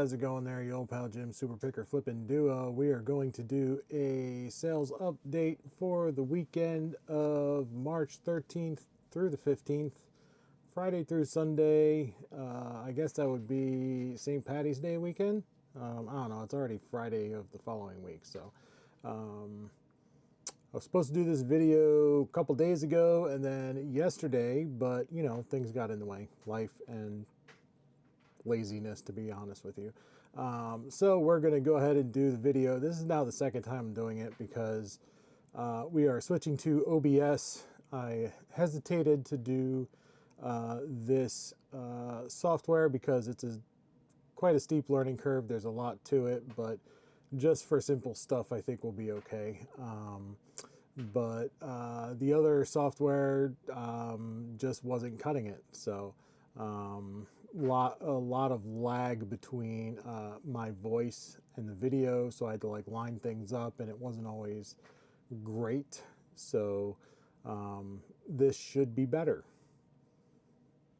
how's it going there? Your old pal Jim, Super Picker Flippin' Duo. We are going to do a sales update for the weekend of March 13th through the 15th, Friday through Sunday. I guess that would be St. Patty's Day weekend. I don't know, it's already Friday of the following week, so I was supposed to do this video a couple days ago and then yesterday, but you know, things got in the way, life and laziness, to be honest with you. So we're going to go ahead and do the video. This is now the second time I'm doing it because we are switching to OBS. I hesitated to do this software because it's quite a steep learning curve. There's a lot to it, but just for simple stuff, I think we'll be okay. But the other software just wasn't cutting it. So a lot of lag between my voice and the video. So I had to like line things up and it wasn't always great. So this should be better.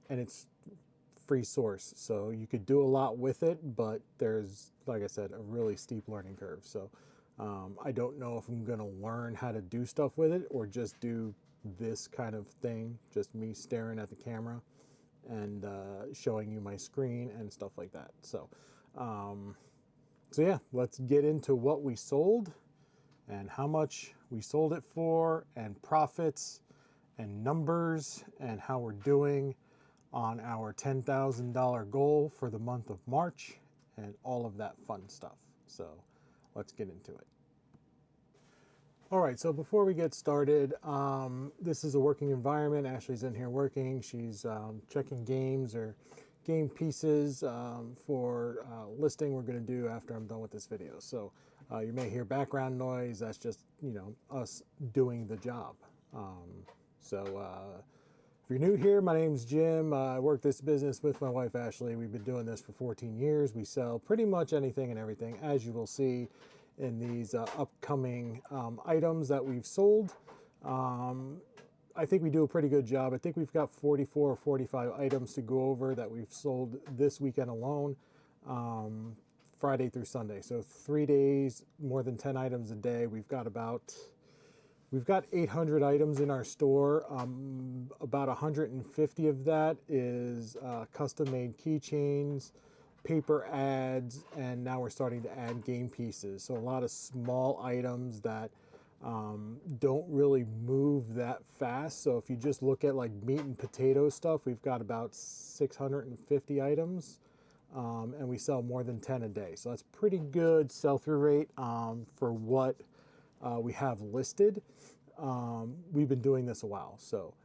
And it's free source, so you could do a lot with it, but there's, like I said, a really steep learning curve. So I don't know if I'm going to learn how to do stuff with it or just do this kind of thing, just me staring at the camera and showing you my screen and stuff like that. So yeah, let's get into what we sold and how much we sold it for and profits and numbers and how we're doing on our $10,000 goal for the month of March and all of that fun stuff. So let's get into it. All right, so before we get started, this is a working environment. Ashley's in here working. She's checking games or game pieces for listing we're going to do after I'm done with this video. So you may hear background noise. That's just, you know, us doing the job. If you're new here, my name's Jim. I work this business with my wife, Ashley. We've been doing this for 14 years. We sell pretty much anything and everything, as you will see in these upcoming items that we've sold. I think we do a pretty good job. I think we've got 44 or 45 items to go over that we've sold this weekend alone, Friday through Sunday. So 3 days, more than 10 items a day. We've got 800 items in our store. About 150 of that is custom-made keychains, paper ads, and now we're starting to add game pieces. So a lot of small items that don't really move that fast. So if you just look at like meat and potato stuff, we've got about 650 items, and we sell more than 10 a day. So that's pretty good sell-through rate for what we have listed. We've been doing this a while, so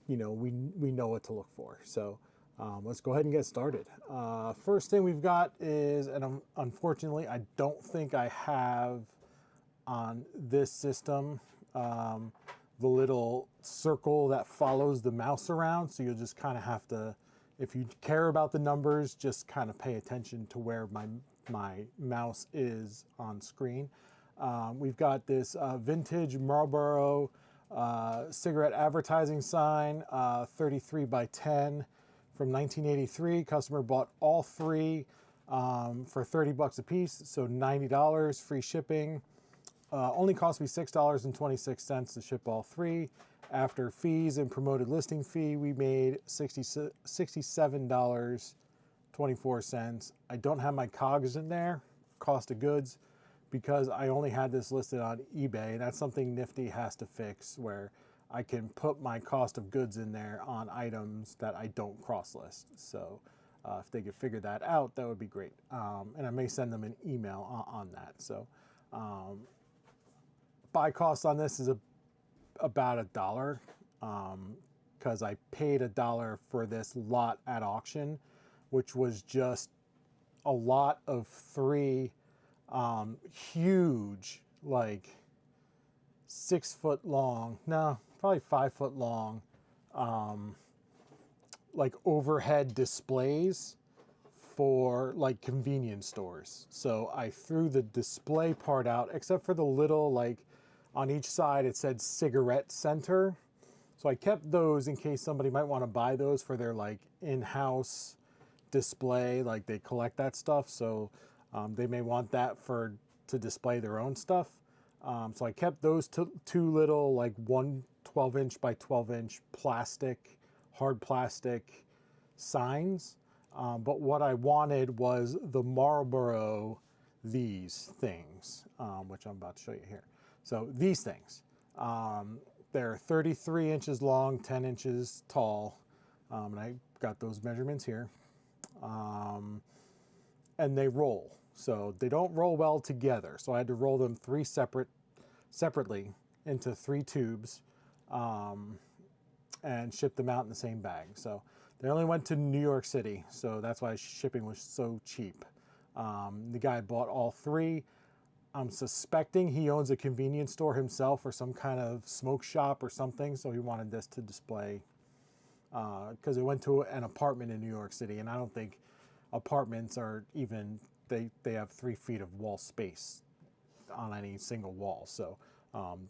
you know, we know what to look for. So let's go ahead and get started. First thing we've got is, and unfortunately I don't think I have on this system the little circle that follows the mouse around, so you'll just kind of have to, if you care about the numbers, just kind of pay attention to where my mouse is on screen. We've got this vintage Marlboro cigarette advertising sign, 33 by 10 from 1983. Customer bought all three for 30 bucks a piece, so $90, free shipping. Only cost me $6.26 to ship all three. After fees and promoted listing fee, we made $67.24. I don't have my COGS in there, cost of goods, because I only had this listed on eBay, and that's something Nifty has to fix, where I can put my cost of goods in there on items that I don't cross list. So if they could figure that out, that would be great. And I may send them an email on that. So buy cost on this is about $1, because I paid $1 for this lot at auction, which was just a lot of three huge, like 6 foot long, no, probably 5 foot long, like overhead displays for like convenience stores. So I threw the display part out, except for the little, like on each side it said cigarette center. So I kept those in case somebody might want to buy those for their like in-house display, like they collect that stuff, so they may want that to display their own stuff. So I kept those two little like 12-inch by 12-inch plastic, hard plastic signs. But what I wanted was the Marlboro these things, which I'm about to show you here. So these things, they're 33 inches long, 10 inches tall, and I got those measurements here. And they roll. So they don't roll well together. So I had to roll them separately into 3 tubes and ship them out in the same bag. So they only went to New York City. So that's why shipping was so cheap. The guy bought all 3. I'm suspecting he owns a convenience store himself or some kind of smoke shop or something. So he wanted this to display because it went to an apartment in New York City. And I don't think apartments are even, they have 3 feet of wall space on any single wall. So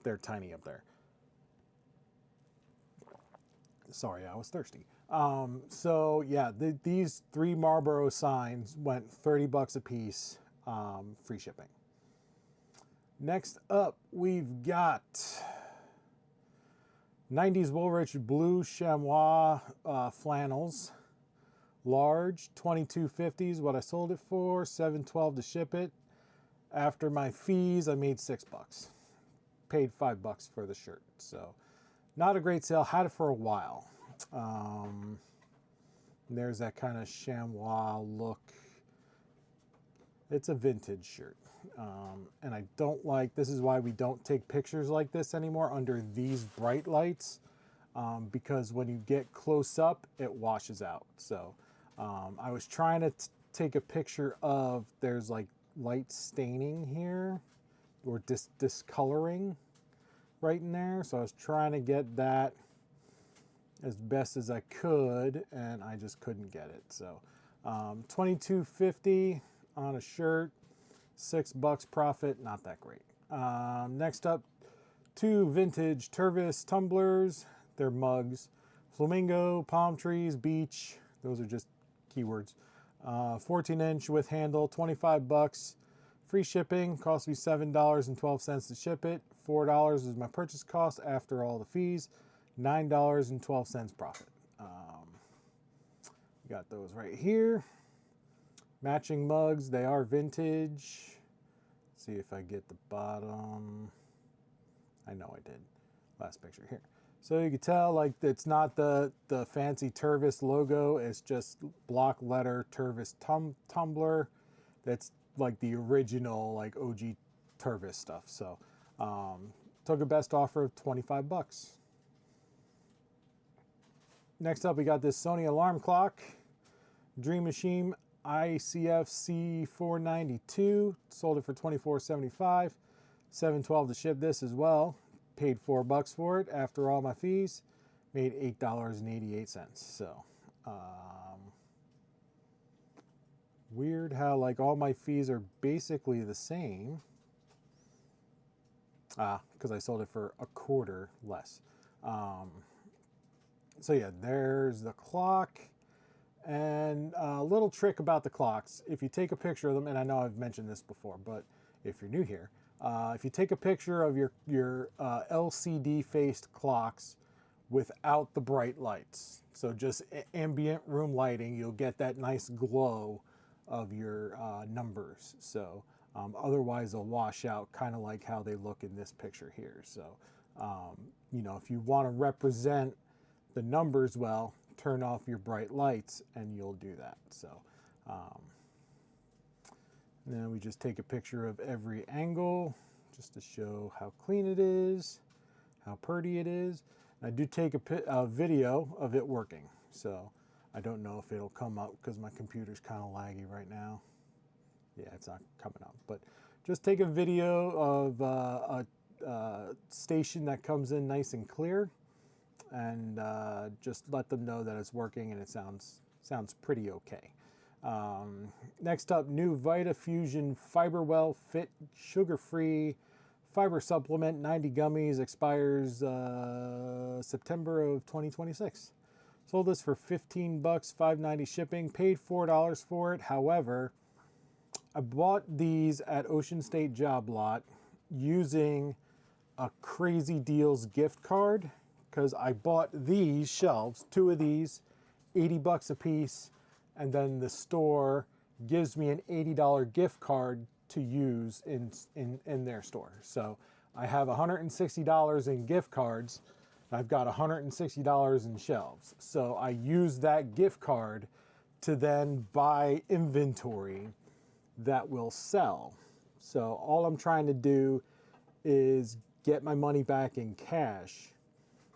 they're tiny up there. Sorry, I was thirsty. So yeah, these 3 Marlboro signs went $30 a piece, free shipping. Next up, we've got 90s Woolrich Blue Chamois flannels. Large, $22.50 what I sold it for, $7.12 to ship it. After my fees, I made $6. Paid $5 for the shirt. So not a great sale, had it for a while. There's that kind of chamois look. It's a vintage shirt. And I don't like, this is why we don't take pictures like this anymore under these bright lights, because when you get close up, it washes out. So I was trying to take a picture of, there's like light staining here, or discoloring right in there. So I was trying to get that as best as I could, and I just couldn't get it. So $22.50 on a shirt, $6 profit, not that great. Next up, 2 vintage Tervis tumblers. They're mugs. Flamingo, palm trees, beach. Those are just keywords. 14-inch with handle, $25. Free shipping, cost me $7.12 to ship it. $4 is my purchase cost after all the fees. $9.12 profit. Got those right here. Matching mugs, they are vintage. Let's see if I get the bottom. I know I did. Last picture here. So you can tell, like, it's not the fancy Tervis logo. It's just block letter Tervis tumbler. That's like the original, like, OG Tervis stuff. So took a best offer of $25. Next up, we got this Sony alarm clock. Dream Machine ICF C492. Sold it for $24.75. $7.12 to ship this as well. Paid $4 for it after all my fees. Made $8.88. So weird how like all my fees are basically the same. Because I sold it for a quarter less. So yeah, there's the clock. And a little trick about the clocks, if you take a picture of them, and I know I've mentioned this before, but if you're new here, if you take a picture of your LCD faced clocks without the bright lights, so just ambient room lighting, you'll get that nice glow of your numbers. So otherwise they'll wash out, kind of like how they look in this picture here. So you know, if you want to represent the numbers well, turn off your bright lights and you'll do that. So then we just take a picture of every angle just to show how clean it is, how pretty it is. And I do take a video of it working. So I don't know if it'll come up because my computer's kind of laggy right now. Yeah, it's not coming up, but just take a video of a station that comes in nice and clear, and just let them know that it's working and it sounds pretty okay. Next up, new VitaFusion FiberWell Fit sugar-free fiber supplement, 90 gummies, expires September of 2026. Sold this for 15 bucks, $5.90 shipping, paid $4 for it. However, I bought these at Ocean State Job Lot using a Crazy Deals gift card, because I bought these shelves, 2 of these, 80 bucks a piece, and then the store gives me an $80 gift card to use in their store. So I have $160 in gift cards. I've got $160 in shelves. So I use that gift card to then buy inventory that will sell. So all I'm trying to do is get my money back in cash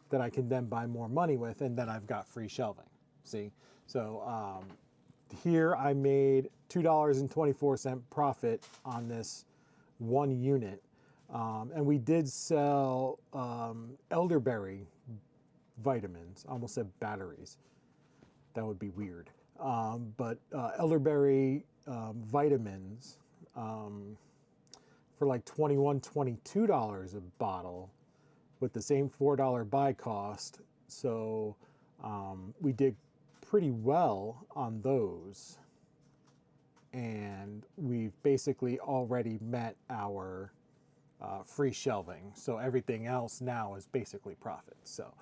that I can then buy more money with, and then I've got free shelving. See? So here I made $2.24 profit on this one unit. And we did sell elderberry vitamins. I almost said batteries. That would be weird. But elderberry vitamins for like $21, $22 a bottle with the same $4 buy cost. So we did pretty well on those. And we've basically already met our free shelving. So everything else now is basically profit. So,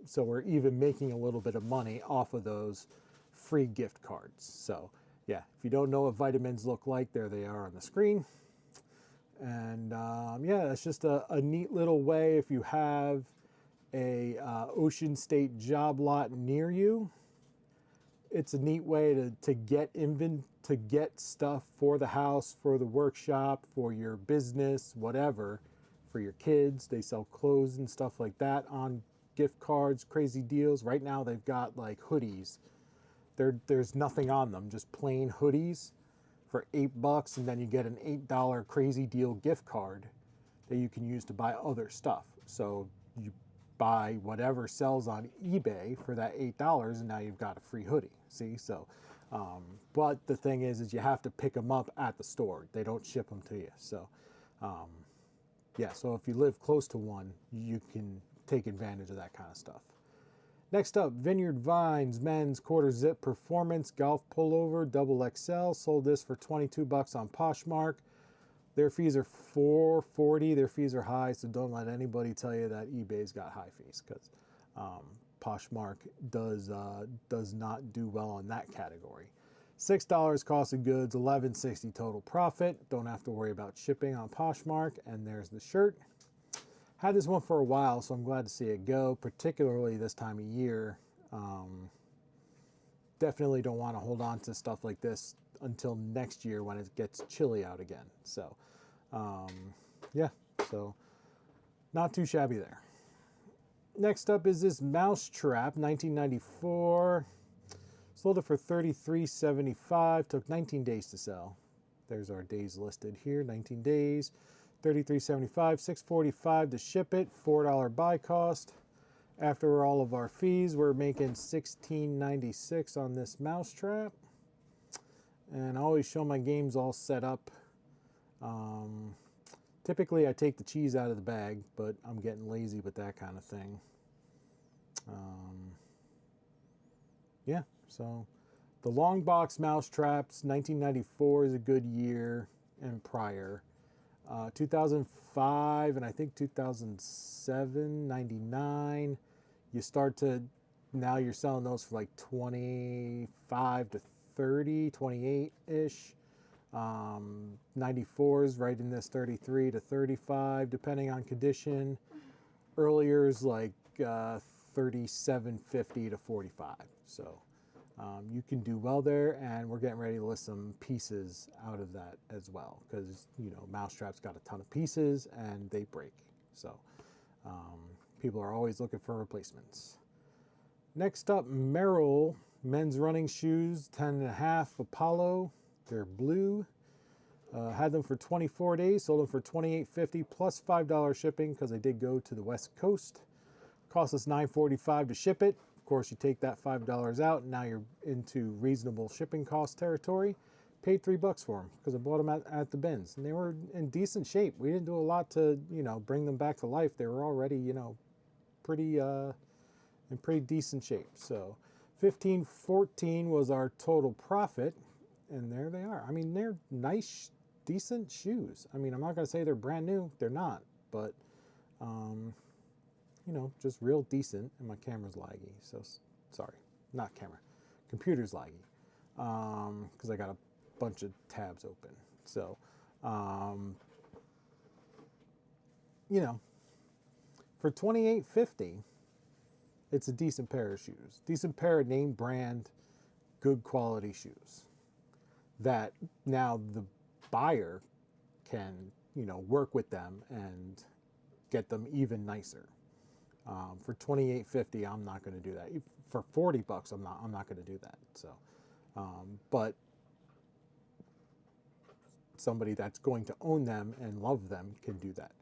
so we're even making a little bit of money off of those free gift cards. So yeah, if you don't know what vitamins look like, there they are on the screen. And yeah, it's just a neat little way if you have a Ocean State Job Lot near you. It's a neat way to get stuff for the house, for the workshop, for your business, whatever, for your kids. They sell clothes and stuff like that on gift cards, Crazy Deals. Right now they've got like hoodies. There's nothing on them, just plain hoodies for $8, and then you get an $8 Crazy Deal gift card that you can use to buy other stuff. So you buy whatever sells on eBay for that $8, and now you've got a free hoodie. See, so, but the thing is you have to pick them up at the store. They don't ship them to you. So, yeah. So if you live close to one, you can take advantage of that kind of stuff. Next up, Vineyard Vines men's quarter zip performance golf pullover double XL. Sold this for 22 bucks on Poshmark. Their fees are $4.40. Their fees are high, so don't let anybody tell you that eBay's got high fees, because Poshmark does not do well in that category. $6 cost of goods, $11.60 total profit. Don't have to worry about shipping on Poshmark. And there's the shirt. Had this one for a while, so I'm glad to see it go, particularly this time of year. Definitely don't want to hold on to stuff like this until next year when it gets chilly out again. So, yeah, so not too shabby there. Next up is this Mousetrap, 1994. Sold it for $33.75. Took 19 days to sell. There's our days listed here, 19 days. $33.75, $6.45 to ship it, $4 buy cost. After all of our fees, we're making $16.96 on this Mousetrap. And I always show my games all set up. Typically I take the cheese out of the bag, but I'm getting lazy with that kind of thing. Yeah, so the long box Mousetraps, 1994 is a good year, and prior. 2005 and I think 2007, 99, you start to, now you're selling those for like 25 to 30, 28-ish. 94s right in this 33 to 35, depending on condition. Earlier is like 37.50 to 45. So you can do well there, and we're getting ready to list some pieces out of that as well, because you know Mousetrap's got a ton of pieces and they break. So people are always looking for replacements. Next up, Merrell men's running shoes, 10.5 Apollo. They're blue. Had them for 24 days, sold them for $28.50 plus $5 shipping because they did go to the West Coast. Cost us $9.45 to ship it. Of course, you take that $5 out, and now you're into reasonable shipping cost territory. Paid $3 for them because I bought them at the bins, and they were in decent shape. We didn't do a lot to, bring them back to life. They were already, pretty in pretty decent shape. So $15.14 was our total profit, and there they are. I mean, they're nice, decent shoes. I mean, I'm not going to say they're brand new. They're not, but you know, just real decent. And my camera's laggy, so sorry, not camera, computer's laggy, because I got a bunch of tabs open. So you know, for $28.50, it's a decent pair of shoes, decent pair of name brand, good quality shoes that now the buyer can, you know, work with them and get them even nicer. For $28.50, I'm not going to do that. For $40, I'm not going to do that. So, but somebody that's going to own them and love them can do that.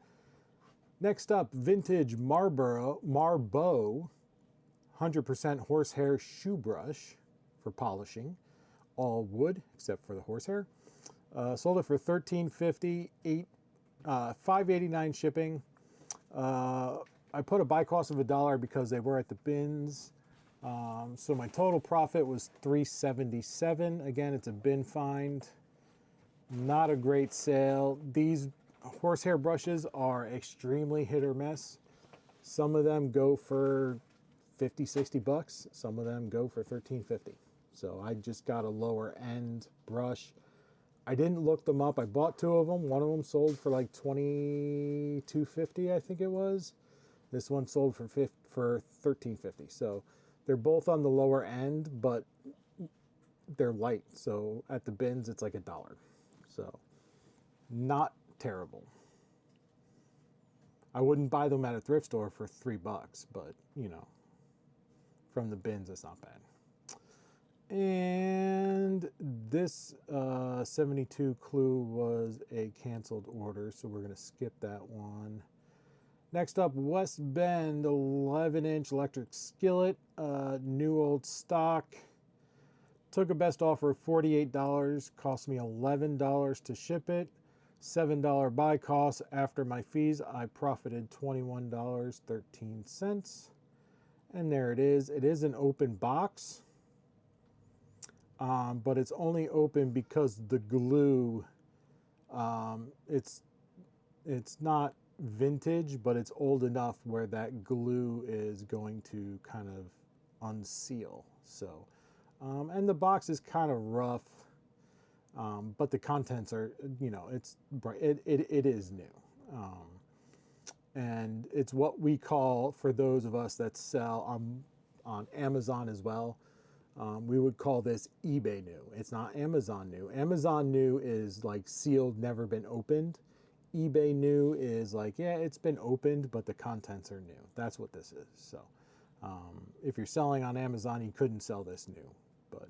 Next up, vintage Marlboro 100% horsehair shoe brush for polishing, all wood except for the horsehair. Sold it for $13.50, $5.89 shipping. I put a buy cost of $1 because they were at the bins. So my total profit was $3.77. Again, it's a bin find. Not a great sale. These horsehair brushes are extremely hit or miss. Some of them go for $50-$60. Some of them go for $13.50. So I just got a lower end brush. I didn't look them up. I bought two of them. One of them sold for like $22.50, I think it was. This one sold for $13.50. So they're both on the lower end, but they're light. So at the bins, it's like $1. So not terrible. I wouldn't buy them at a thrift store for $3, but you know, from the bins, it's not bad. And this 72 Clue was a canceled order, so we're going to skip that one. Next up, West Bend 11-inch electric skillet, new old stock. Took a best offer of $48, cost me $11 to ship it. $7 buy cost. After my fees, I profited $21.13. And there it is. It is an open box, but it's only open because the glue, it's not vintage, but it's old enough where that glue is going to kind of unseal. So, and the box is kind of rough, but the contents are, you know, it is new. And it's what we call, for those of us that sell on Amazon as well, we would call this eBay new. It's not Amazon new. Amazon new is like sealed, never been opened. eBay new is like, yeah, it's been opened, but the contents are new. That's what this is. So if you're selling on Amazon, you couldn't sell this new, but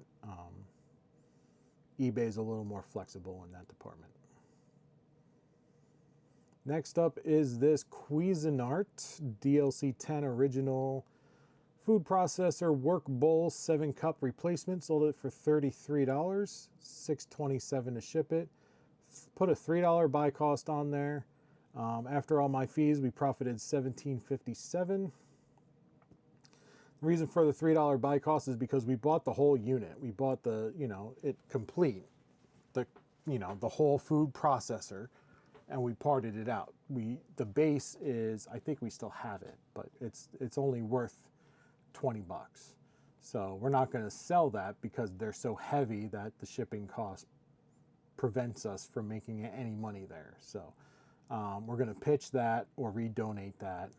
eBay is a little more flexible in that department. Next up is this Cuisinart DLC10 original food processor work bowl 7-cup replacement. Sold it for $33, $6.27 to ship it. Put a $3 buy cost on there. After all my fees, we profited $17.57. The reason for the $3 buy cost is because we bought the whole unit. We bought the, you know, it complete, the, you know, the whole food processor, and we parted it out. The base is, I think we still have it, but it's only worth $20. So we're not going to sell that because they're so heavy that the shipping cost prevents us from making any money there. So we're going to pitch that or redonate that.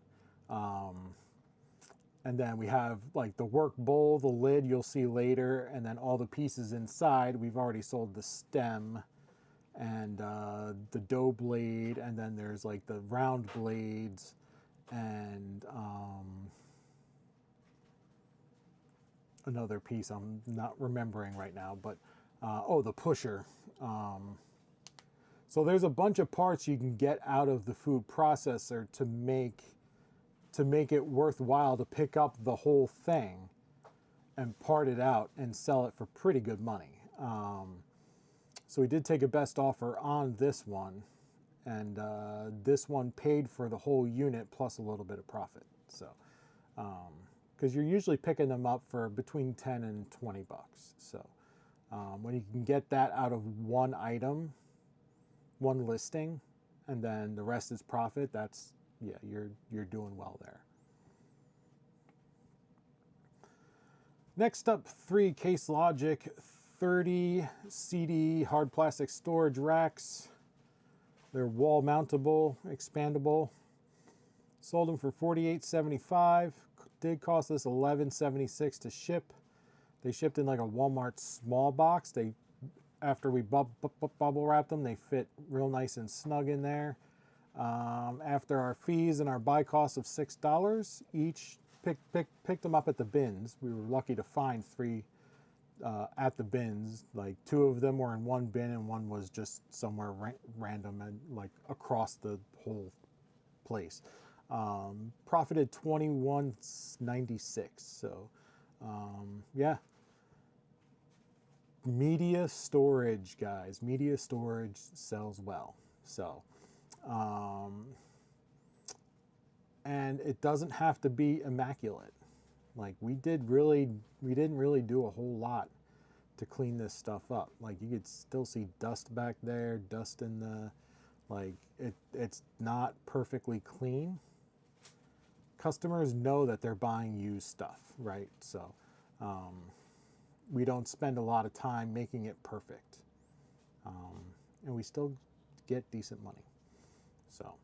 And then we have like the work bowl, the lid you'll see later, and then all the pieces inside. We've already sold the stem and the dough blade, and then there's like the round blades and another piece I'm not remembering right now, but the pusher. So there's a bunch of parts you can get out of the food processor to make it worthwhile to pick up the whole thing and part it out and sell it for pretty good money. So we did take a best offer on this one, and this one paid for the whole unit plus a little bit of profit. So because you're usually picking them up for between 10 and 20 bucks. So when you can get that out of one item, one listing, and then the rest is profit, that's, yeah, you're doing well there. Next up, 3 Case Logic 30 CD hard plastic storage racks. They're wall mountable, expandable. Sold them for $48.75. Did cost us $11.76 to ship. They shipped in like a Walmart small box. After we bubble wrapped them, they fit real nice and snug in there. After our fees and our buy cost of $6 each, picked them up at the bins. We were lucky to find 3 at the bins. Like 2 of them were in one bin and one was just somewhere random and like across the whole place. Profited $21.96. So yeah, media storage, guys. Media storage sells well. So and it doesn't have to be immaculate. Like we didn't really do a whole lot to clean this stuff up. Like you could still see dust back there, dust in the, like it's not perfectly clean. Customers know that they're buying used stuff, right? So we don't spend a lot of time making it perfect. And we still get decent money. So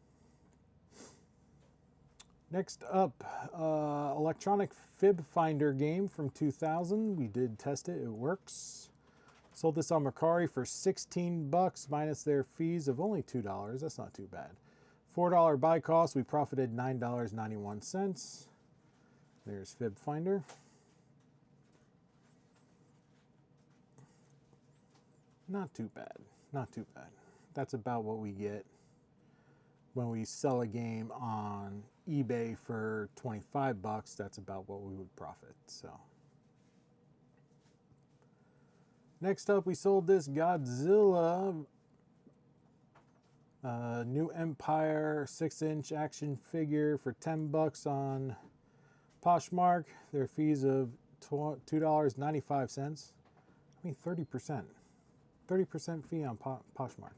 next up, electronic fib finder game from 2000. We did test it, it works. Sold this on Mercari for 16 bucks minus their fees of only $2. That's not too bad. $4 buy cost, we profited $9.91. There's fib finder. Not too bad, not too bad. That's about what we get when we sell a game on eBay for 25 bucks. That's about what we would profit. So next up, we sold this Godzilla New Empire 6-inch action figure for 10 bucks on Poshmark. Their fees of $2.95. I mean 30%. 30% fee on Poshmark.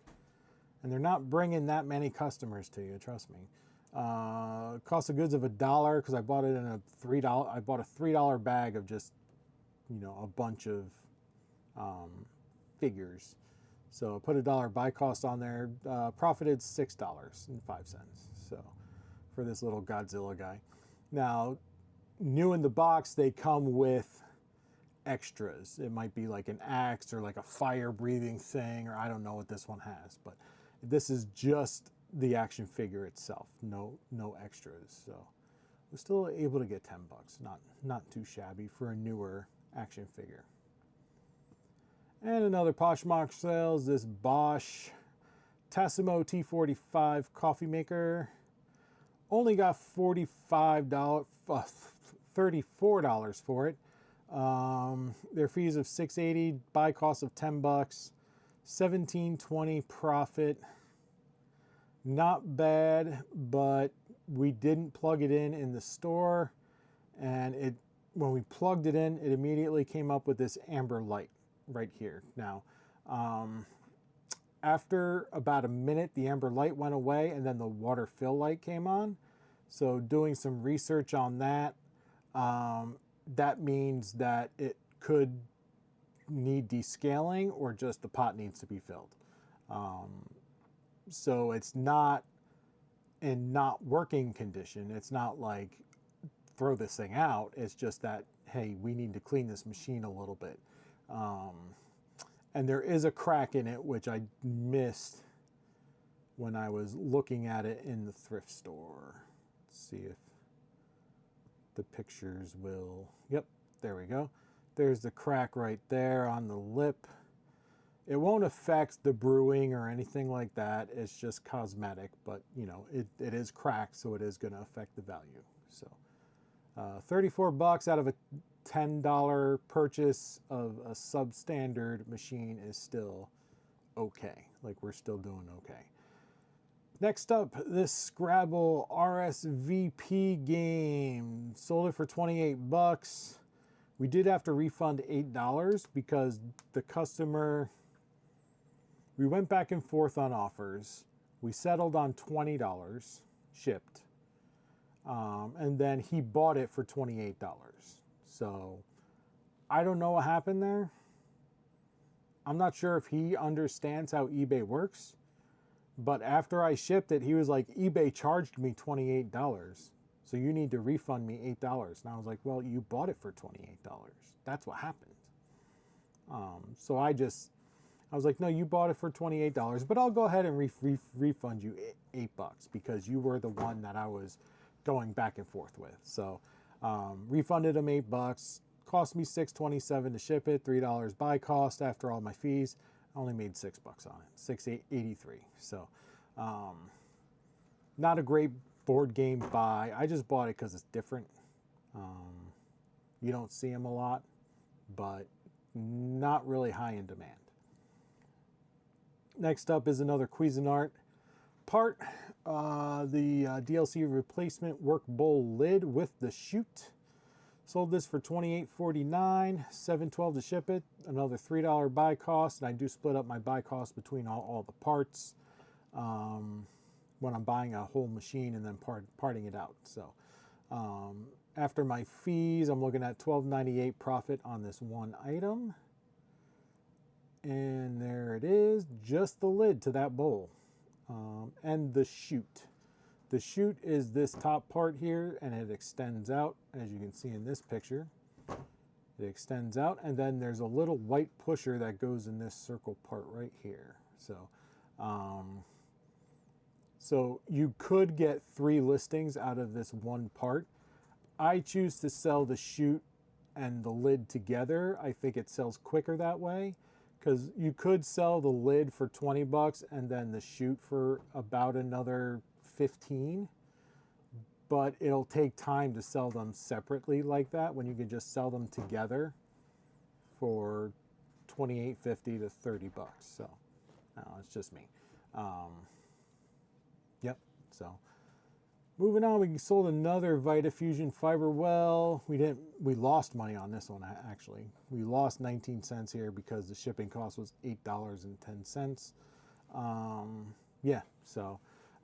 And they're not bringing that many customers to you, trust me. Cost of goods of $1 because I bought it in a $3. I bought a $3 bag of just, you know, a bunch of figures. So put $1 buy cost on there. Profited $6.05. So for this little Godzilla guy. Now, new in the box, they come with extras. It might be like an axe or like a fire breathing thing, or I don't know what this one has, but this is just the action figure itself, no extras. So we're still able to get 10 bucks, not too shabby for a newer action figure. And another Poshmark sales, this Bosch Tassimo T45 coffee maker. Only got $34 for it. Their fees of $6.80, buy cost of 10 bucks, $17.20 profit. Not bad, but we didn't plug it in the store, and when we plugged it in, it immediately came up with this amber light right here. Now, after about a minute, the amber light went away, and then the water fill light came on. So doing some research on that, that means that it could need descaling or just the pot needs to be filled. So it's not in not working condition. It's not like throw this thing out. It's just that, hey, we need to clean this machine a little bit. And there is a crack in it, which I missed when I was looking at it in the thrift store. Let's see if the pictures will, yep, there we go. There's the crack right there on the lip. It won't affect the brewing or anything like that. It's just cosmetic, but you know, it is cracked, so it is going to affect the value. So 34 bucks out of a $10 purchase of a substandard machine is still okay. Like we're still doing okay. Next up, this Scrabble RSVP game. Sold it for 28 bucks. We did have to refund $8 because the customer, we went back and forth on offers. We settled on $20 shipped. And then he bought it for $28. So I don't know what happened there. I'm not sure if he understands how eBay works. But after I shipped it, he was like, eBay charged me $28. So you need to refund me $8. And I was like, well, you bought it for $28. That's what happened. So I was like, no, you bought it for $28, but I'll go ahead and refund you $8 because you were the one that I was going back and forth with. So refunded him $8. Cost me $6.27 to ship it, $3 buy cost after all my fees. I only made $6 on it, $6.83. So, not a great board game buy. I just bought it because it's different. You don't see them a lot, but not really high in demand. Next up is another Cuisinart part, the DLC replacement work bowl lid with the chute. Sold this for $28.49, $7.12 to ship it, another $3 buy cost, and I do split up my buy cost between all the parts when I'm buying a whole machine and then parting it out. So after my fees, I'm looking at $12.98 profit on this one item. And there it is, just the lid to that bowl and the chute. The chute is this top part here, and it extends out, as you can see in this picture. It extends out, and then there's a little white pusher that goes in this circle part right here. So you could get 3 listings out of this one part. I choose to sell the chute and the lid together. I think it sells quicker that way, because you could sell the lid for 20 bucks and then the chute for about another 15, but it'll take time to sell them separately like that when you can just sell them together for $28.50 to 30 bucks. So it's just me. Yep. So moving on, we sold another Vitafusion fiber well. We lost money on this one, actually. We lost 19 cents here because the shipping cost was $8.10. Yeah, so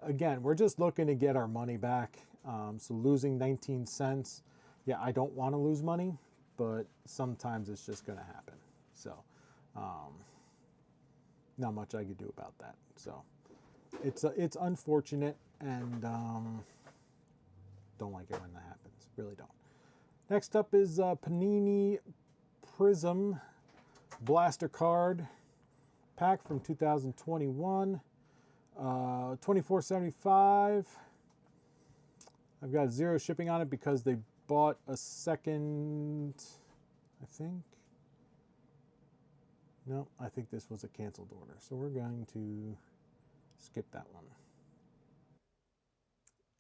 again, we're just looking to get our money back. So losing 19 cents, yeah, I don't want to lose money, but sometimes it's just going to happen. So not much I could do about that. So it's unfortunate, and don't like it when that happens. Really don't. Next up is Panini Prism Blaster Card pack from 2021. $24.75. I've got 0 shipping on it because they bought a second, I think. No, I think this was a canceled order. So we're going to skip that one.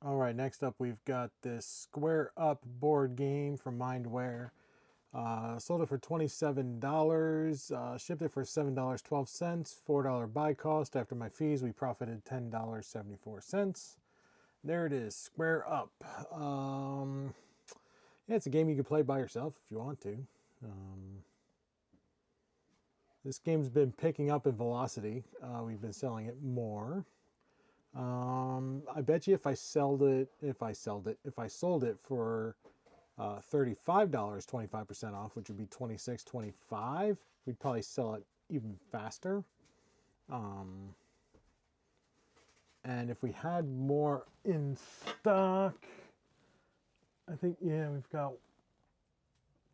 All right, next up we've got this Square Up board game from Mindware. Sold it for $27, shipped it for $7.12, $4 buy cost. After my fees, we profited $10.74. There it is, Square Up. Yeah, it's a game you can play by yourself if you want to. This game's been picking up in velocity. We've been selling it more. I bet you if I sold it for $35, 25% off, which would be $26.25, we'd probably sell it even faster. And if we had more in stock, I think, yeah,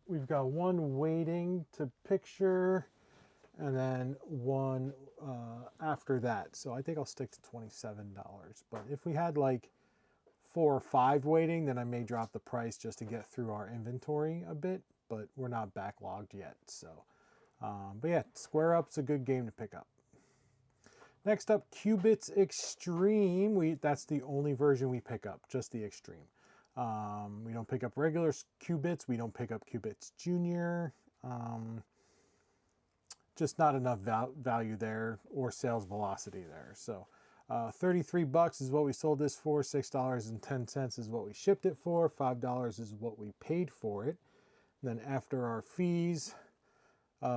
we've got one waiting to picture, and then one after that. So I think I'll stick to $27. But if we had like 4 or 5 waiting, then I may drop the price just to get through our inventory a bit, but we're not backlogged yet. So, but yeah, Square Up's a good game to pick up. Next up, Qubits Extreme. That's the only version we pick up, just the Extreme. We don't pick up regular Qubits. We don't pick up Qubits Junior. Just not enough value there or sales velocity there. So $33 is what we sold this for. $6.10 is what we shipped it for. $5 is what we paid for it. And then after our fees,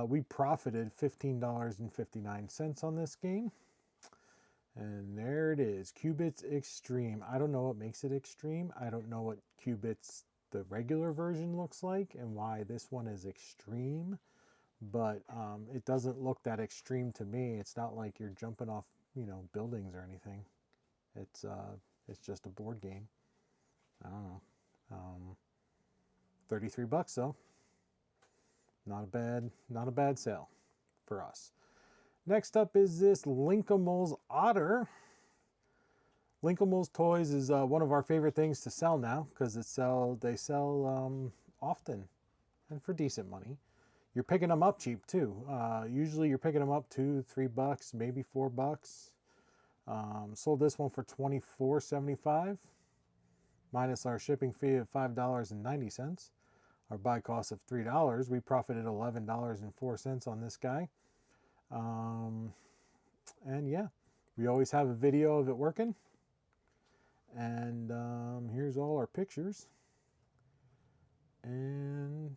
we profited $15.59 on this game. And there it is, Qubits Extreme. I don't know what makes it extreme. I don't know what Qubits, the regular version, looks like and why this one is extreme. But it doesn't look that extreme to me. It's not like you're jumping off, you know, buildings or anything. It's just a board game. I don't know. $33 though. Not a bad sale for us. Next up is this Linkimals Otter. Linkimals Toys is one of our favorite things to sell now because they sell often and for decent money. You're picking them up cheap too. Usually you're picking them up $2, $3, maybe $4. Sold this one for $24.75 minus our shipping fee of $5.90. Our buy cost of $3. We profited $11.04 on this guy. And yeah, we always have a video of it working. And here's all our pictures. And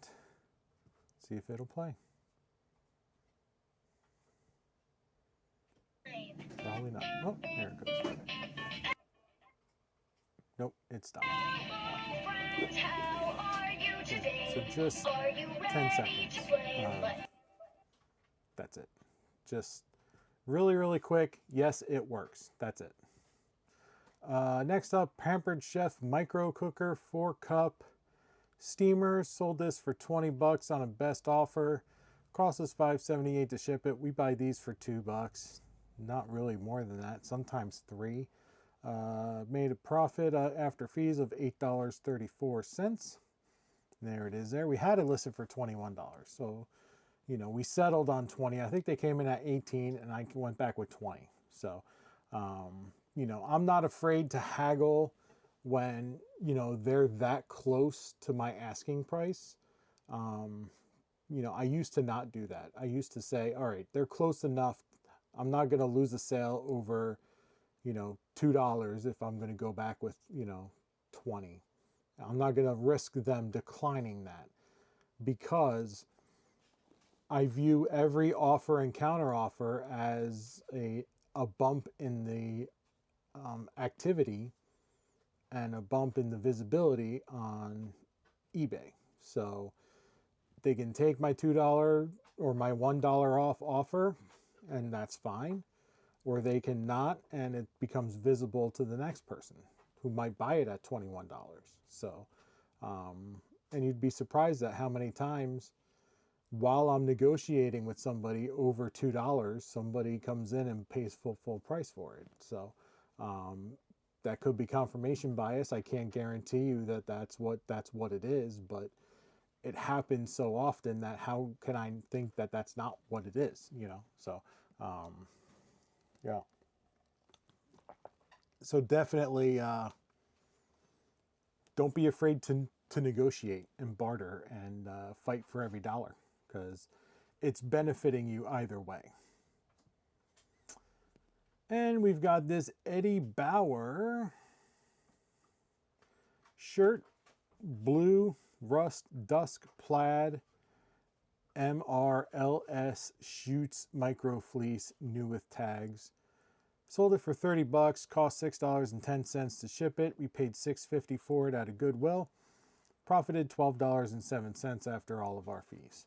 see if it'll play. Probably not. Oh, there it goes. Nope, it stopped. So just 10 seconds. That's it. Just really, really quick. Yes, it works. That's it. Next up, Pampered Chef Micro Cooker 4-cup steamer. Sold this for $20 on a best offer. Cost us $5.78 to ship it. We buy these for $2. Not really more than that. Sometimes $3. Made a profit after fees of $8.34. There it is there. We had it listed for $21. So, you know, we settled on 20. I think they came in at 18 and I went back with 20. So, you know, I'm not afraid to haggle when, you know, they're that close to my asking price. You know, I used to not do that. I used to say, all right, they're close enough. I'm not going to lose a sale over, you know, $2 if I'm going to go back with, you know, 20. I'm not going to risk them declining that because I view every offer and counter offer as a bump in the activity and a bump in the visibility on eBay. So they can take my $2 or my $1 off offer and that's fine, or they can not and it becomes visible to the next person who might buy it at $21. So, and you'd be surprised at how many times while I'm negotiating with somebody over $2, somebody comes in and pays full price for it. So, that could be confirmation bias. I can't guarantee you that that's what it is, but it happens so often that how can I think that that's not what it is, you know? So, yeah. So definitely, don't be afraid to negotiate and barter and fight for every dollar because it's benefiting you either way. And we've got this Eddie Bauer shirt, blue rust dusk plaid, MRLS shoots micro fleece, new with tags. Sold it for $30, cost $6.10 to ship it. We paid $6.50 for it out of Goodwill. Profited $12.07 after all of our fees.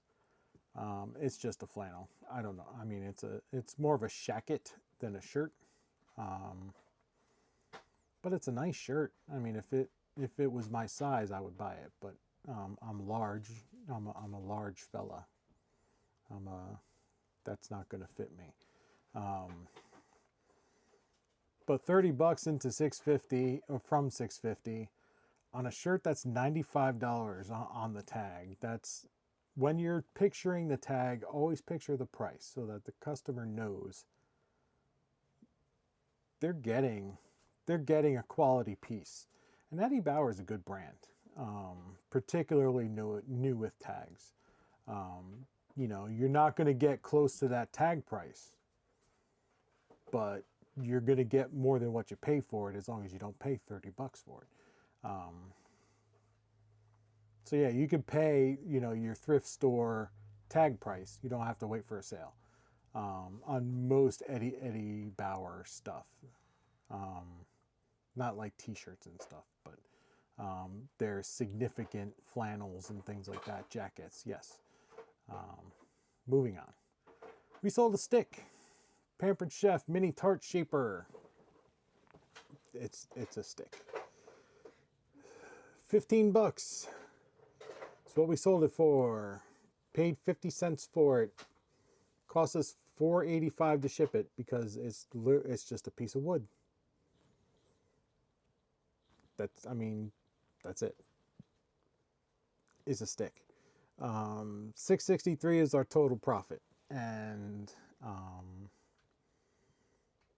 It's just a flannel. I don't know. I mean, it's more of a shacket than a shirt. But it's a nice shirt. I mean, if it was my size, I would buy it. But I'm large. I'm a large fella. That's not going to fit me. But $30 into $6.50 or from $6.50 on a shirt that's $95 on the tag. That's when you're picturing the tag, always picture the price so that the customer knows they're getting a quality piece. And Eddie Bauer is a good brand, particularly new with tags. You know, you're not going to get close to that tag price, but you're going to get more than what you pay for it as long as you don't pay $30 for it. So yeah, you could pay, your thrift store tag price. You don't have to wait for a sale on most Eddie Bauer stuff. Not like t-shirts and stuff, but there's significant flannels and things like that, jackets, yes. Moving on. We sold a stick. Pampered Chef Mini Tart Shaper. It's a stick. $15. That's what we sold it for. Paid 50 cents for it. Cost us $4.85 to ship it because it's just a piece of wood. That's it. It's a stick. $6.63 is our total profit, and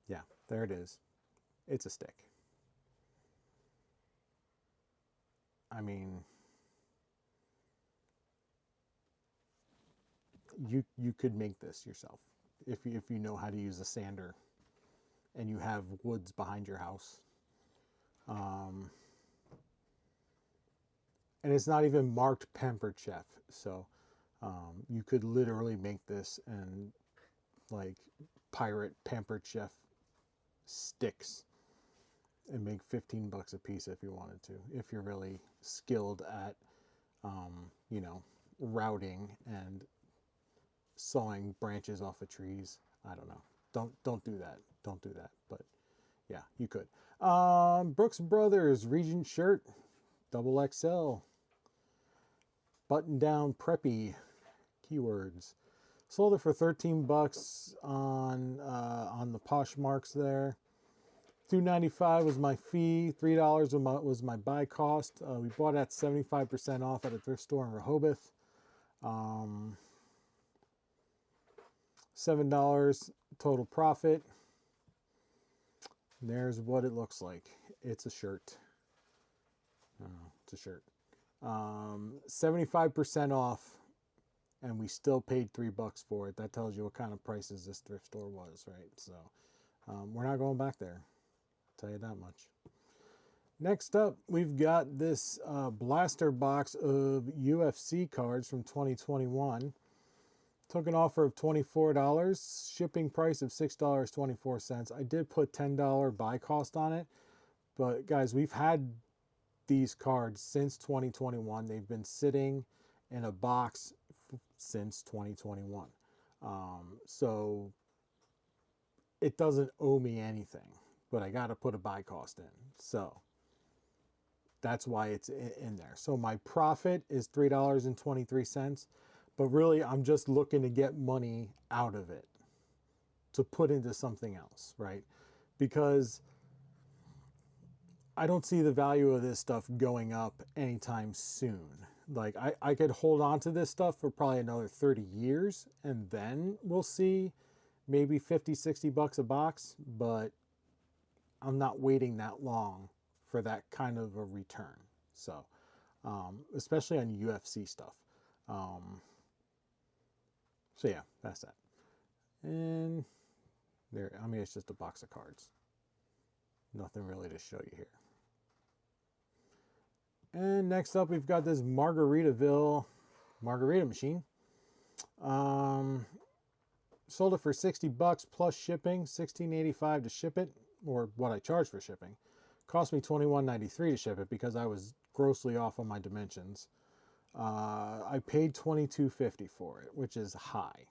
yeah, there it is. It's a stick. I mean, you could make this yourself if you know how to use a sander and you have woods behind your house. And it's not even marked Pampered Chef, so you could literally make this and like pirate Pampered Chef sticks and make $15 a piece if you wanted to, if you're really skilled at routing and sawing branches off of trees. I don't know. Don't do that. Don't do that. But yeah, you could. Brooks Brothers Regent shirt, double XL, button down preppy, keywords. Sold it for $13 on the Poshmarks there. $2.95 was my fee. $3 was my buy cost. We bought it at 75% off at a thrift store in Rehoboth. $7 total profit. There's what it looks like. It's a shirt. It's a shirt. 75% off, and we still paid $3 for it. That tells you what kind of prices this thrift store was, right? So we're not going back there. I'll tell you that much. Next up, we've got this blaster box of UFC cards from 2021. Took an offer of $24, shipping price of $6.24. I did put $10 buy cost on it, but guys, we've had these cards since 2021. They've been sitting in a box since 2021. So it doesn't owe me anything, but I got to put a buy cost in. So that's why it's in there. So my profit is $3.23. But really, I'm just looking to get money out of it to put into something else, right? Because I don't see the value of this stuff going up anytime soon. Like, I could hold on to this stuff for probably another 30 years, and then we'll see maybe 50, 60 bucks a box, but I'm not waiting that long for that kind of a return. So, especially on UFC stuff. So yeah, that's that. And there, it's just a box of cards. Nothing really to show you here. And next up, we've got this Margaritaville margarita machine. Sold it for $60 plus shipping, $16.85 to ship it, or what I charged for shipping. Cost me $21.93 to ship it because I was grossly off on my dimensions. I paid $22.50 for it, which is high,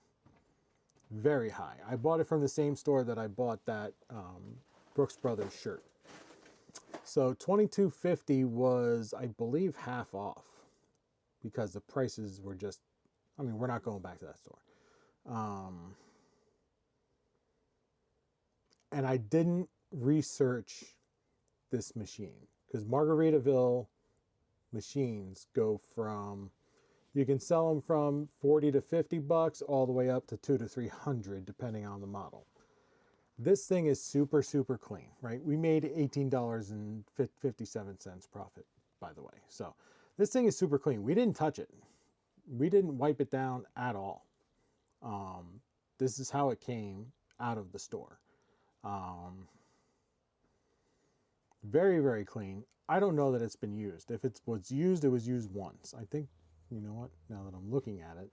very high. I bought it from the same store that I bought that Brooks Brothers shirt. So $22.50 was, I believe, half off because the prices were just, we're not going back to that store. And I didn't research this machine because Margaritaville machines go from, you can sell them from $40 to $50 all the way up to $200 to $300 depending on the model. This thing is super, super clean, right? We made $18.57 profit, by the way. So this thing is super clean. We didn't touch it. We didn't wipe it down at all. This is how it came out of the store. Very, very clean. I don't know that it's been used. If it was used, it was used once. I think, you know what, now that I'm looking at it,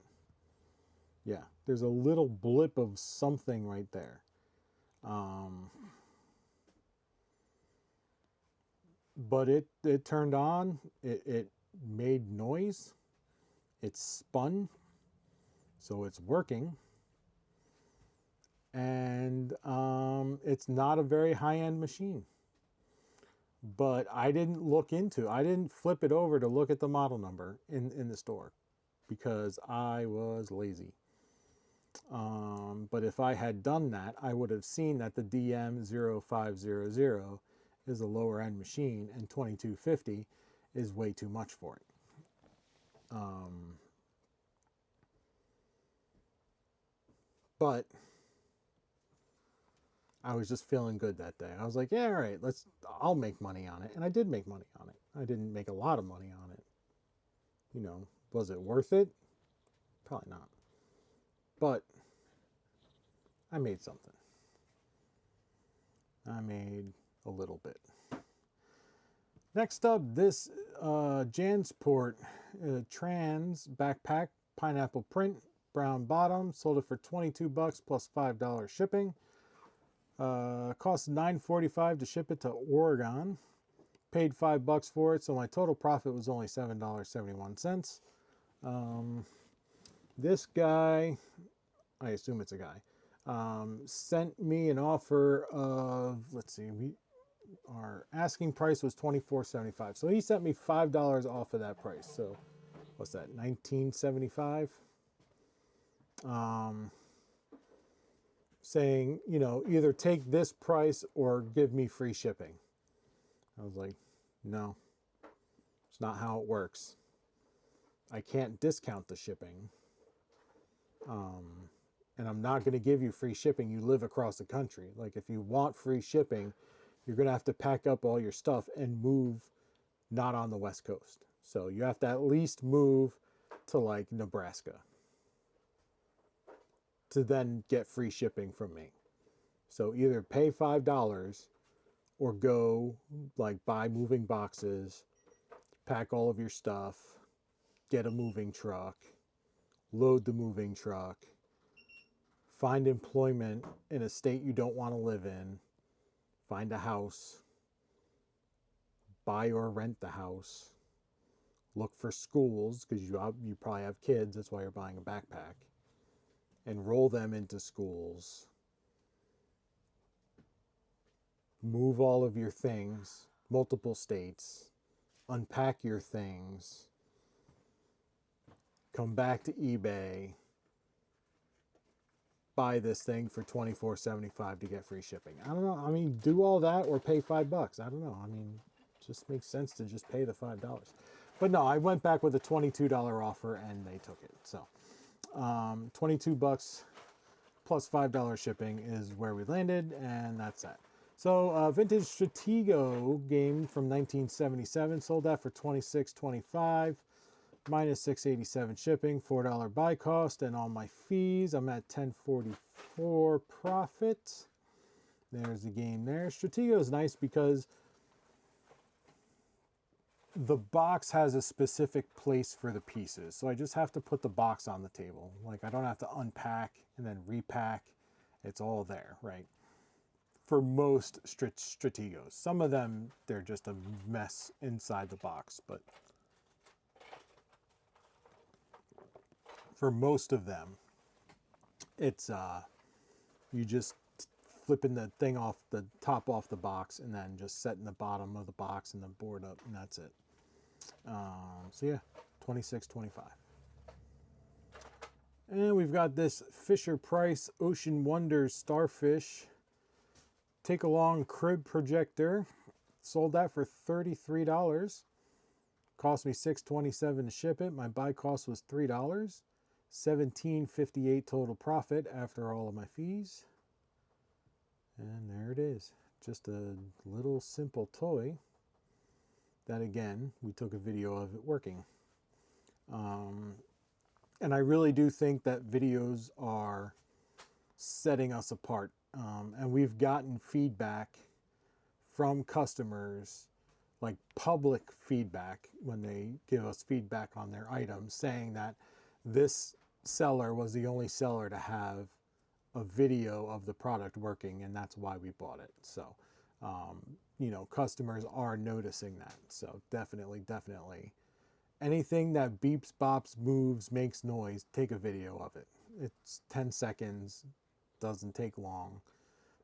yeah, there's a little blip of something right there. But it turned on, it made noise, it spun, so it's working. And it's not a very high-end machine. But I didn't flip it over to look at the model number in the store because I was lazy. But if I had done that, I would have seen that the DM0500 is a lower end machine and 2250 is way too much for it. But I was just feeling good that day. I was like, yeah, all right, I'll make money on it. And I did make money on it. I didn't make a lot of money on it. You know, was it worth it? Probably not. But I made something. I made a little bit. Next up, this Jansport Trans backpack, pineapple print, brown bottom. Sold it for $22 plus $5 shipping. Cost $9.45 to ship it to Oregon. Paid $5 for it, so my total profit was only $7.71. This guy, I assume it's a guy, sent me an offer of, let's see, our asking price was $24.75. So he sent me $5 off of that price. So what's that, $19.75? Saying, you know, either take this price or give me free shipping. I was like, no, it's not how it works. I can't discount the shipping. And I'm not going to give you free shipping. You live across the country. Like, if you want free shipping, you're going to have to pack up all your stuff and move not on the West Coast. So you have to at least move to like Nebraska to then get free shipping from me. So either pay $5 or go like buy moving boxes, pack all of your stuff, get a moving truck, load the moving truck, find employment in a state you don't want to live in, find a house, buy or rent the house, look for schools because you probably have kids, that's why you're buying a backpack, enroll them into schools, move all of your things, multiple states, unpack your things, come back to eBay, buy this thing for $24.75 to get free shipping. I don't know. I mean, do all that or pay $5. I don't know. I mean, it just makes sense to just pay the $5. But no, I went back with a $22 offer and they took it. So $22 plus $5 shipping is where we landed, and that's that. So vintage Stratego game from 1977, sold that for $26.25 minus $6.87 shipping, $4 buy cost, and all my fees. I'm at $10.44 profit. There's the game there. Stratego is nice because the box has a specific place for the pieces. So I just have to put the box on the table. Like, I don't have to unpack and then repack. It's all there, right? For most Strategos. Some of them, they're just a mess inside the box, but for most of them, it's you just flipping the thing off the top off the box and then just setting the bottom of the box and the board up, and that's it. So yeah, $26.25. And we've got this Fisher Price Ocean Wonders Starfish take along crib projector. Sold that for $33. Cost me $6.27 to ship it. My buy cost was $3. $17.58 total profit after all of my fees. And there it is. Just a little simple toy that, again, we took a video of it working. And I really do think that videos are setting us apart And we've gotten feedback from customers, like public feedback, when they give us feedback on their items, saying that this seller was the only seller to have a video of the product working, and that's why we bought it. So, you know, customers are noticing that. So definitely, definitely. Anything that beeps, bops, moves, makes noise, take a video of it. It's 10 seconds, doesn't take long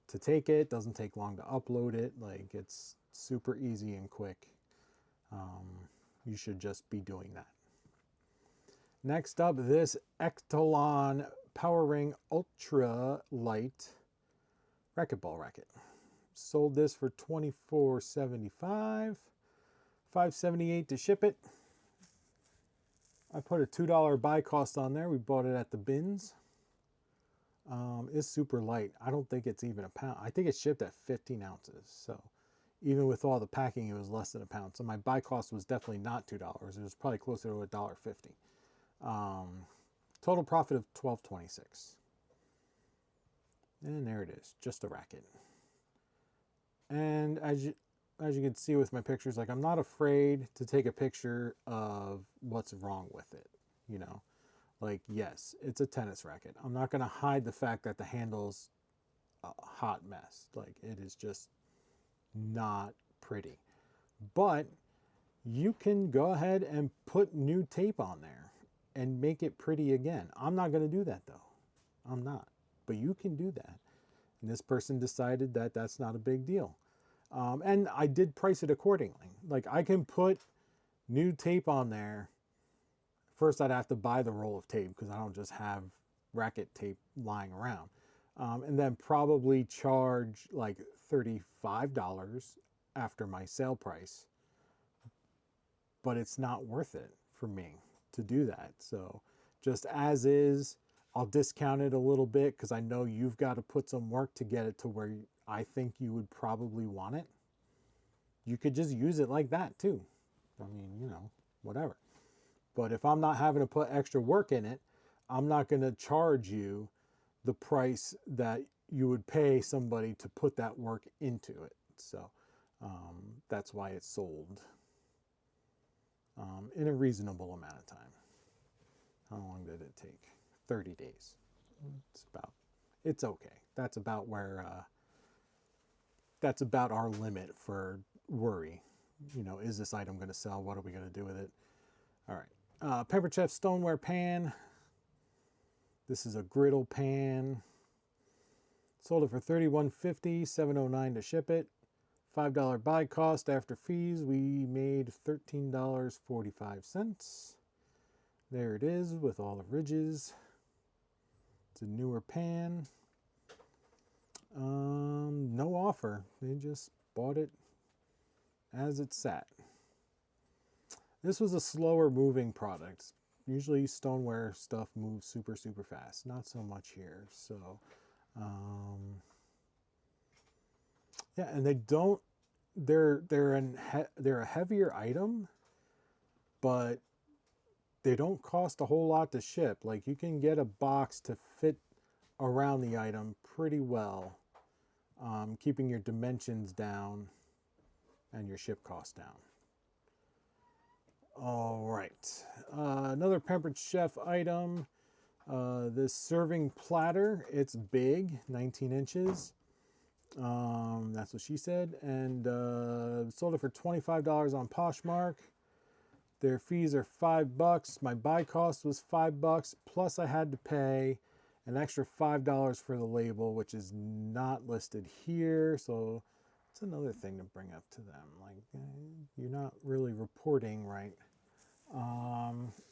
to take it, doesn't take long to upload it. Like, it's super easy and quick. You should just be doing that. Next up, this Ectalon Power Ring Ultra Light racquetball racket. Sold this for $24.75, $5.78 to ship it. I put a $2 buy cost on there. We bought it at the bins. It's super light. I don't think it's even a pound. I think it's shipped at 15 ounces. So even with all the packing, it was less than a pound. So my buy cost was definitely not $2. It was probably closer to $1.50. Total profit of $12.26. And there it is, just a racket. And as you can see with my pictures, like, I'm not afraid to take a picture of what's wrong with it, you know. Like, yes, it's a tennis racket. I'm not going to hide the fact that the handle's a hot mess. Like, it is just not pretty. But you can go ahead and put new tape on there and make it pretty again. I'm not going to do that, though. I'm not. But you can do that. And this person decided that that's not a big deal. And I did price it accordingly. Like, I can put new tape on there. First, I'd have to buy the roll of tape because I don't just have racket tape lying around. And then probably charge like $35 after my sale price. But it's not worth it for me to do that. So just as is, I'll discount it a little bit because I know you've got to put some work to get it to where I think you would probably want it. You could just use it like that too. I mean, you know, whatever. But if I'm not having to put extra work in it, I'm not going to charge you the price that you would pay somebody to put that work into it. So that's why it's sold in a reasonable amount of time. How long did it take? 30 days. It's okay. That's about where, that's about our limit for worry. You know, is this item going to sell? What are we going to do with it? All right. Pepper Chef stoneware pan. This is a griddle pan. Sold it for $31.50, $7.09 to ship it. $5 buy cost after fees. We made $13.45. There it is with all the ridges. It's a newer pan. No offer. They just bought it as it sat. This was a slower moving product. Usually stoneware stuff moves super, super fast. Not so much here. So, yeah, and they don't. They're a heavier item, but they don't cost a whole lot to ship. Like, you can get a box to fit around the item pretty well, keeping your dimensions down and your ship cost down. All right, another Pampered Chef item. This serving platter, it's big, 19 inches. That's what she said. And sold it for $25 on Poshmark. Their fees are $5. My buy cost was $5, plus I had to pay an extra $5 for the label, which is not listed here. So it's another thing to bring up to them. Like, you're not really reporting right.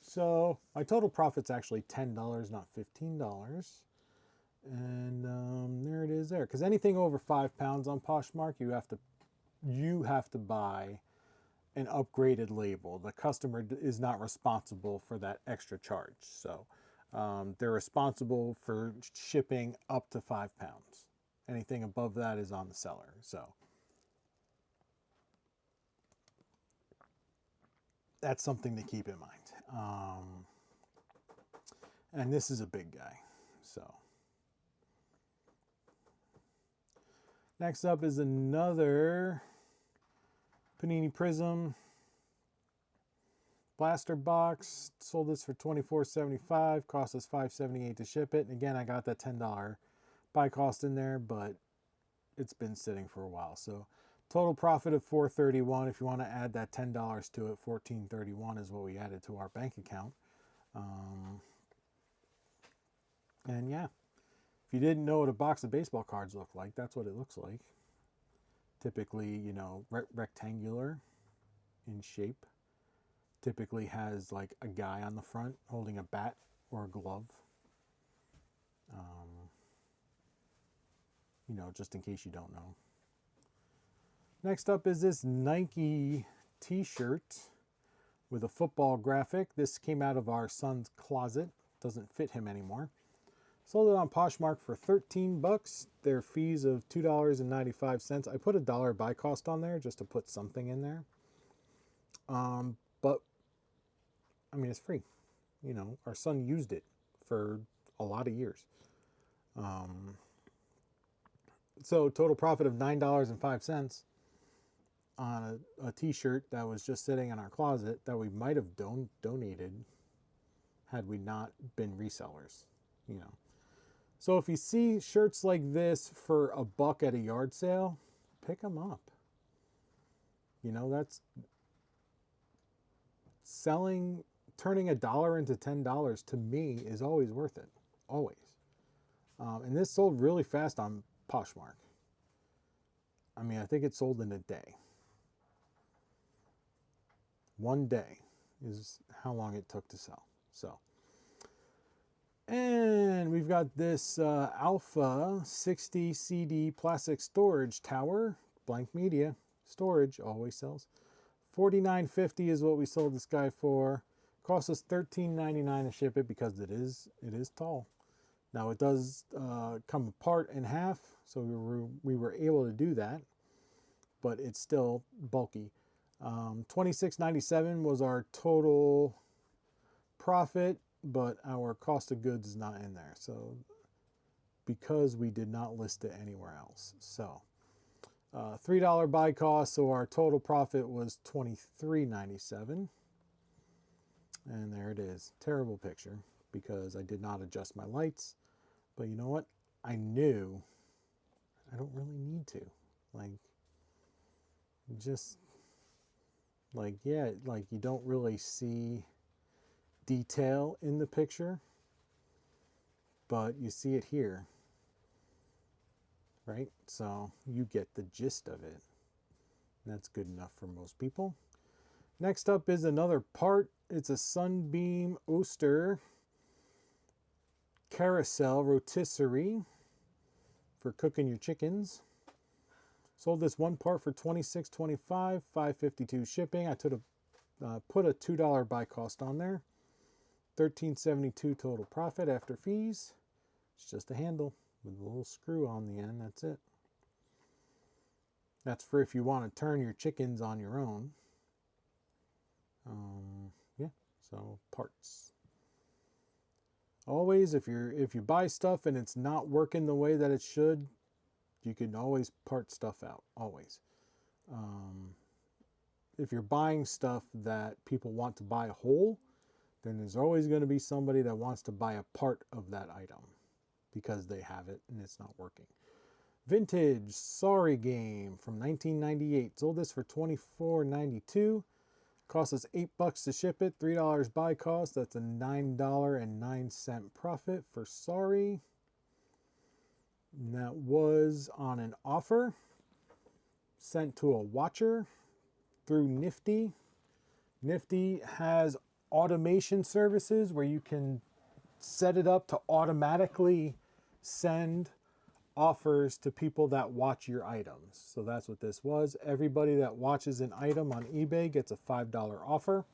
So my total profit's actually $10, not $15. And there it is there. Because anything over 5 pounds on Poshmark, you have to buy an upgraded label. The customer is not responsible for that extra charge. So they're responsible for shipping up to 5 pounds. Anything above that is on the seller. So that's something to keep in mind. And this is a big guy. So Next up is another Panini Prism blaster box. Sold this for $24.75. Cost us $5.78 to ship it. And again, I got that $10 buy cost in there, but it's been sitting for a while. So total profit of $4.31. If you want to add that $10 to it, $14.31 is what we added to our bank account. And yeah, if you didn't know what a box of baseball cards look like, that's what it looks like. Typically, you know, rectangular in shape. Typically has like a guy on the front holding a bat or a glove. You know, just in case you don't know. Next up is this Nike t-shirt with a football graphic. This came out of our son's closet. Doesn't fit him anymore. Sold it on Poshmark for 13 bucks. Their fees of $2.95. I put $1 buy cost on there just to put something in there. But I mean, it's free. You know, our son used it for a lot of years. So total profit of $9.05 on a t-shirt that was just sitting in our closet that we might have donated had we not been resellers, you know. So if you see shirts like this for $1 at a yard sale, pick them up. You know, that's selling, turning $1 into $10 to me is always worth it, always. And this sold really fast on Poshmark. I mean, I think it sold in a day. One day is how long it took to sell. So, and we've got this Alpha 60 CD plastic storage tower, blank media storage, always sells. $49.50 is what we sold this guy for. Cost us $13.99 to ship it because it is tall. Now it does come apart in half, so we were able to do that, but it's still bulky. $26.97 was our total profit, but our cost of goods is not in there. So because we did not list it anywhere else. So $3 buy cost, so our total profit was $23.97. And there it is. Terrible picture because I did not adjust my lights. But you know what? I knew I don't really need to. Like, just like, yeah, like you don't really see detail in the picture, but you see it here, right? So you get the gist of it. That's good enough for most people. Next up is another part. It's a Sunbeam Oster carousel rotisserie for cooking your chickens. Sold this one part for $26.25, $5.52 shipping. I put a $2 buy cost on there. $13.72 total profit after fees. It's just a handle with a little screw on the end. That's it. That's for if you want to turn your chickens on your own. Yeah, so parts. Always, if you buy stuff and it's not working the way that it should, you can always part stuff out. Always. If you're buying stuff that people want to buy whole, then there's always going to be somebody that wants to buy a part of that item because they have it and it's not working. Vintage Sorry Game from 1998. Sold this for $24.92. Cost us $8 to ship it. $3 buy cost. That's a $9.09 profit for Sorry. And that was on an offer. Sent to a watcher through Nifty. Nifty has automation services where you can set it up to automatically send offers to people that watch your items. So that's what this was. Everybody that watches an item on eBay gets a $5 offer.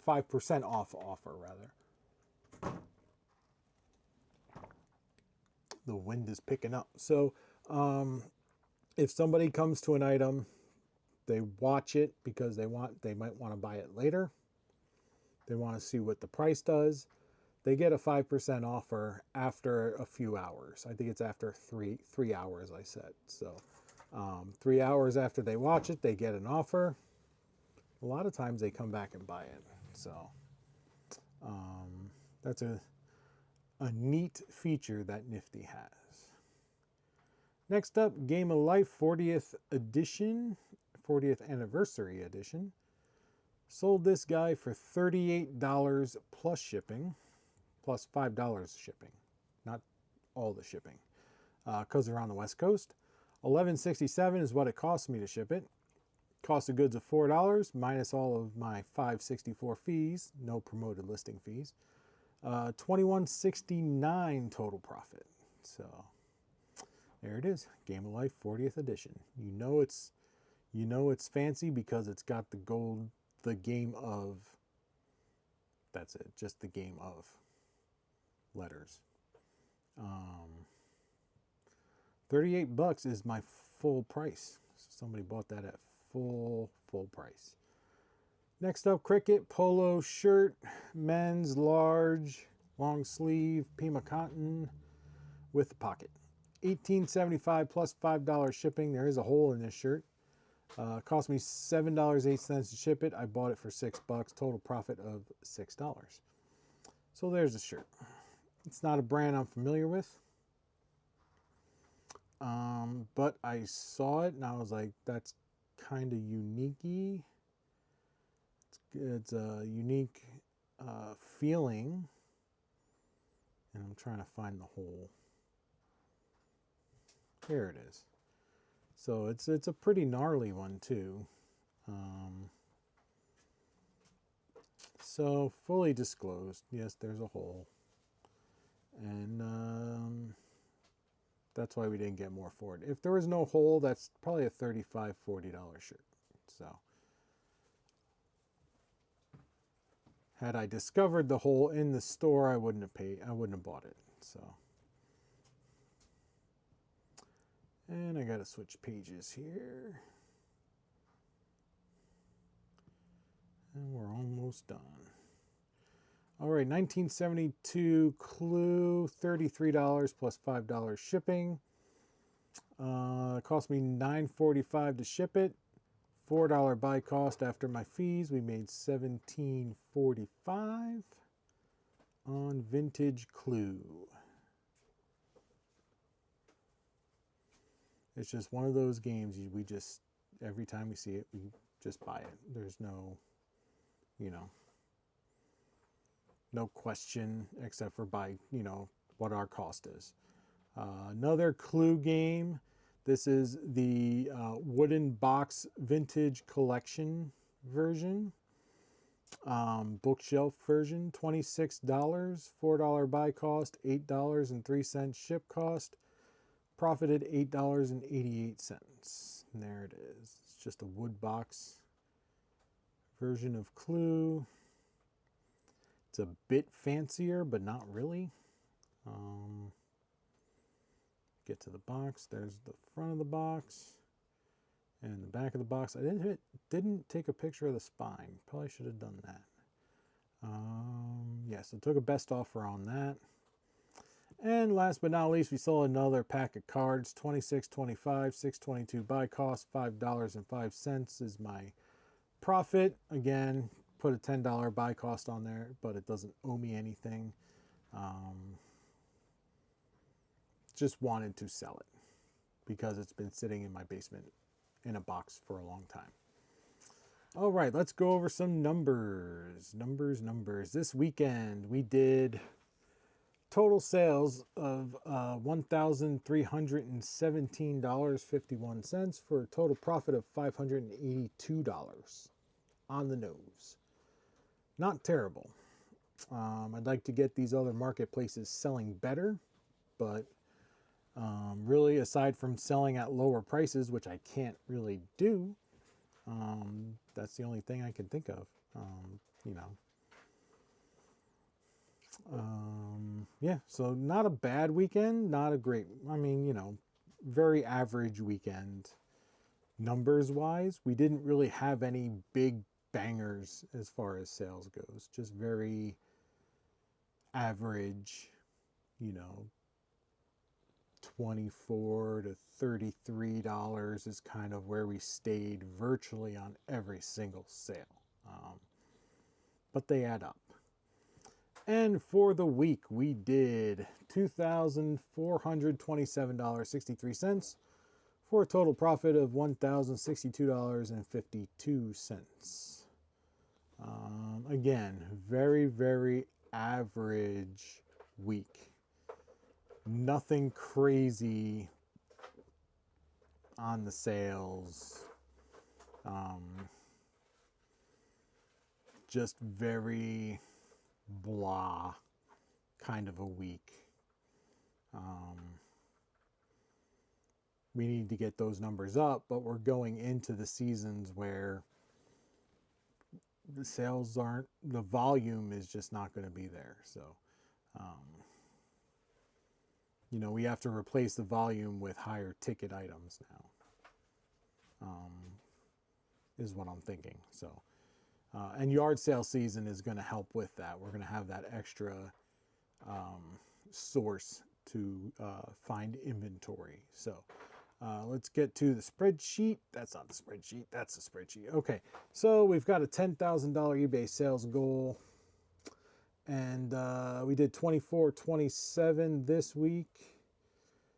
5% off offer, rather. The wind is picking up. So if somebody comes to an item, they watch it because they might want to buy it later. They want to see what the price does. They get a 5% offer after a few hours. I think it's after three hours, I said. So 3 hours after they watch it, they get an offer. A lot of times they come back and buy it. So that's a neat feature that Nifty has. Next up, Game of Life 40th edition, 40th anniversary edition. Sold this guy for $38 plus shipping, plus $5 shipping, not all the shipping, because they're on the West Coast. $11.67 is what it cost me to ship it. Cost of goods of $4 minus all of my $5.64 fees, no promoted listing fees. $21.69 total profit. So there it is, Game of Life 40th edition. You know it's fancy because it's got the gold, the game of. That's it, just the game of letters. $38 is my full price. Somebody bought that at full price. Next up, Cricket polo shirt, men's large, long sleeve, Pima cotton with pocket. $18.75 plus $5 shipping. There is a hole in this shirt. Cost me $7.08 to ship it. I bought it for $6. Total profit of $6. So there's the shirt. It's not a brand I'm familiar with. But I saw it and I was like, that's kind of unique-y. It's a unique feeling. And I'm trying to find the hole. Here it is. So it's a pretty gnarly one too. So fully disclosed, yes, there's a hole. And that's why we didn't get more for it. If there was no hole, that's probably a $35, $40 shirt. So had I discovered the hole in the store, I wouldn't have bought it. So, and I gotta switch pages here. And we're almost done. All right, 1972 Clue, $33 plus $5 shipping. It cost me $9.45 to ship it. $4 buy cost after my fees. We made $17.45 on vintage Clue. It's just one of those games we just, every time we see it, we just buy it. There's no, no question except for by, what our cost is. Another Clue game. This is the wooden box vintage collection version. Bookshelf version, $26, $4 buy cost, $8.03 ship cost. Profited $8.88. There it is. It's just a wood box version of Clue. It's a bit fancier, but not really. Get to the box. There's the front of the box and the back of the box. I didn't take a picture of the spine. Probably should have done that. Yes, I took a best offer on that. And last but not least, we saw another pack of cards. $26.25, $6.22 buy cost, $5.05 is my profit. Again, put a $10 buy cost on there, but it doesn't owe me anything. Just wanted to sell it because it's been sitting in my basement in a box for a long time. All right, let's go over some numbers. Numbers. This weekend we did total sales of $1,317.51 for a total profit of $582 on the nose. Not terrible. I'd like to get these other marketplaces selling better, but really, aside from selling at lower prices, which I can't really do, that's the only thing I can think of. Yeah, so not a bad weekend, not a great, very average weekend numbers wise. We didn't really have any big bangers as far as sales goes, just very average, $24 to $33 is kind of where we stayed virtually on every single sale. But they add up. And for the week, we did $2,427.63 for a total profit of $1,062.52. Again, very, very average week. Nothing crazy on the sales. Just very blah kind of a week. We need to get those numbers up, but we're going into the seasons where the sales aren't, the volume is just not going to be there. So, we have to replace the volume with higher ticket items now, is what I'm thinking. So, and yard sale season is going to help with that. We're going to have that extra source to find inventory. So let's get to the spreadsheet. That's not the spreadsheet. That's the spreadsheet. Okay, so we've got a $10,000 eBay sales goal. And we did 24.27 this week.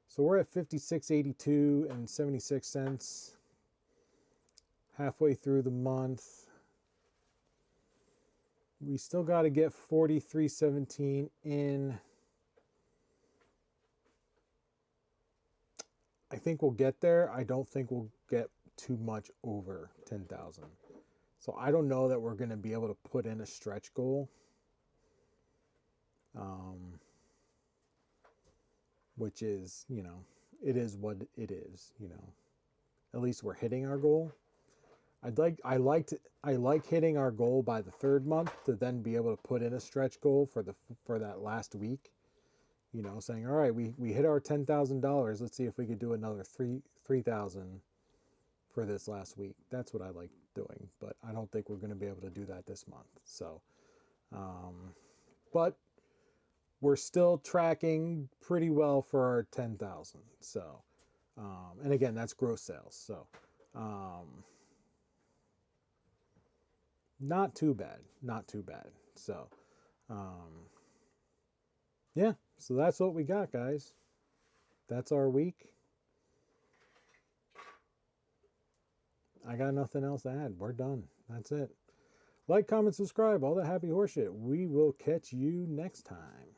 So we're at 56.82 and 76 cents. Halfway through the month. We still got to get 43.17 in. I think we'll get there. I don't think we'll get too much over 10,000. So I don't know that we're going to be able to put in a stretch goal. Which is, it is what it is, At least we're hitting our goal. I like hitting our goal by the third month to then be able to put in a stretch goal for that last week. Saying, all right, we hit our $10,000. Let's see if we could do another 3,000 for this last week. That's what I like doing, but I don't think we're going to be able to do that this month. So, but we're still tracking pretty well for our 10,000. So, and again, that's gross sales. So, not too bad. So, yeah, so that's what we got, guys. That's our week. I got nothing else to add. We're done. That's it. Like, comment, subscribe, all that happy horseshit. We will catch you next time.